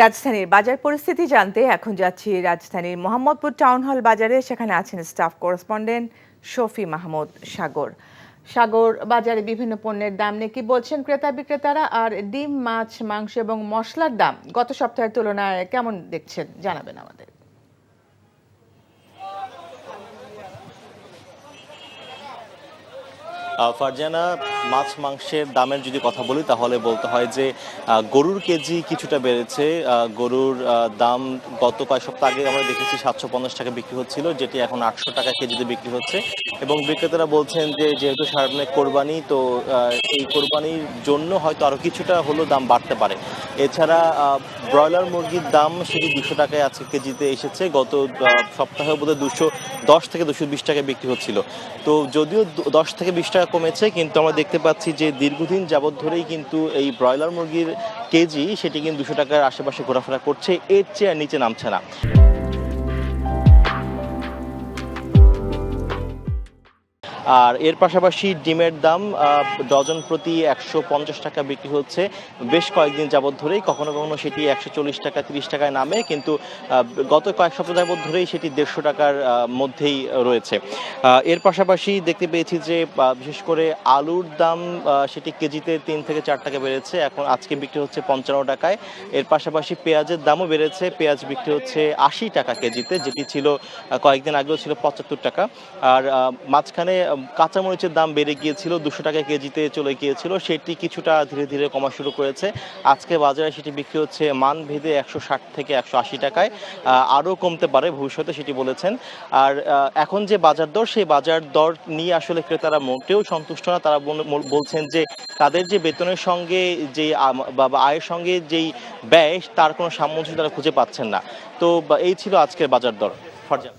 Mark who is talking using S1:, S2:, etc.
S1: রাজধানীর বাজার পরিস্থিতি জানতে এখন যাচ্ছি রাজধানীর মোহাম্মদপুর টাউন হল বাজারে। সেখানে আছেন স্টাফ করেসপন্ডেন্ট শফি মাহমুদ সাগর। সাগর, বাজারে বিভিন্ন পণ্যের দাম নিয়ে কি বলছেন ক্রেতা বিক্রেতারা, আর ডিম, মাছ, মাংস এবং মশলার দাম গত সপ্তাহের তুলনায় কেমন দেখছেন জানাবেন আমাদের।
S2: ফারজানা, মাছ মাংসের দামের যদি কথা বলি তাহলে বলতে হয় যে গরুর কেজি কিছুটা বেড়েছে। গরুর দাম গত কয়েক সপ্তাহ আগে আমরা দেখেছি 750 টাকা বিক্রি হচ্ছিল, যেটি এখন 800 টাকা কেজিতে বিক্রি হচ্ছে। এবং বিক্রেতারা বলছেন যে যেহেতু সামনে কোরবানি, তো এই কোরবানির জন্য হয়তো আরও কিছুটা হলেও দাম বাড়তে পারে। এছাড়া ব্রয়লার মুরগির দাম সেটি 200 টাকায় আজকে কেজিতে এসেছে। গত সপ্তাহে বোধহয় 210 থেকে 220 টাকায় বিক্রি হচ্ছিল। তো যদিও 10 থেকে 20 টাকা কমেছে, কিন্তু আমরা দেখতে পাচ্ছি যে দীর্ঘদিন যাবৎ ধরেই কিন্তু এই ব্রয়লার মুরগির কেজি সেটি কিন্তু 200 টাকার আশেপাশে ঘোরাফেরা করছে, এর চেয়ে নিচে নামছে না। আর এর পাশাপাশি ডিমের দাম ডজন প্রতি 150 টাকা বিক্রি হচ্ছে বেশ কয়েকদিন যাবৎ ধরেই। কখনো কখনো সেটি 140 টাকা 30 টাকায় নামে, কিন্তু গত কয়েক সপ্তাহ যাবৎ ধরেই সেটি 150 টাকার মধ্যেই রয়েছে। এর পাশাপাশি দেখতে পেয়েছি যে বিশেষ করে আলুর দাম সেটি কেজিতে 3 থেকে 4 টাকা বেড়েছে, এখন আজকে বিক্রি হচ্ছে 55 টাকায়। এর পাশাপাশি পেঁয়াজের দামও বেড়েছে, পেঁয়াজ বিক্রি হচ্ছে 80 টাকা কেজিতে, যেটি ছিল কয়েকদিন আগেও ছিল 75 টাকা। আর মাঝখানে কাঁচামরিচের দাম বেড়ে গিয়েছিল, 200 টাকা কেজিতে চলে গিয়েছিল, সেটি কিছুটা ধীরে ধীরে কমা শুরু করেছে। আজকে বাজারে সেটি বিক্রি হচ্ছে মান ভেদে 160 থেকে 180 টাকায়, আরও কমতে পারে ভবিষ্যতে সেটি বলেছেন। আর এখন যে বাজার দর, সেই বাজার দর নিয়ে আসলে ক্রেতারা মোটেও সন্তুষ্ট না। তারা বলছেন যে তাদের যে বেতনের সঙ্গে যেই বা আয়ের সঙ্গে যেই ব্যয়, তার কোনো সামঞ্জস্য তারা খুঁজে পাচ্ছেন না। তো এই ছিল আজকের বাজার দর। ফরজান।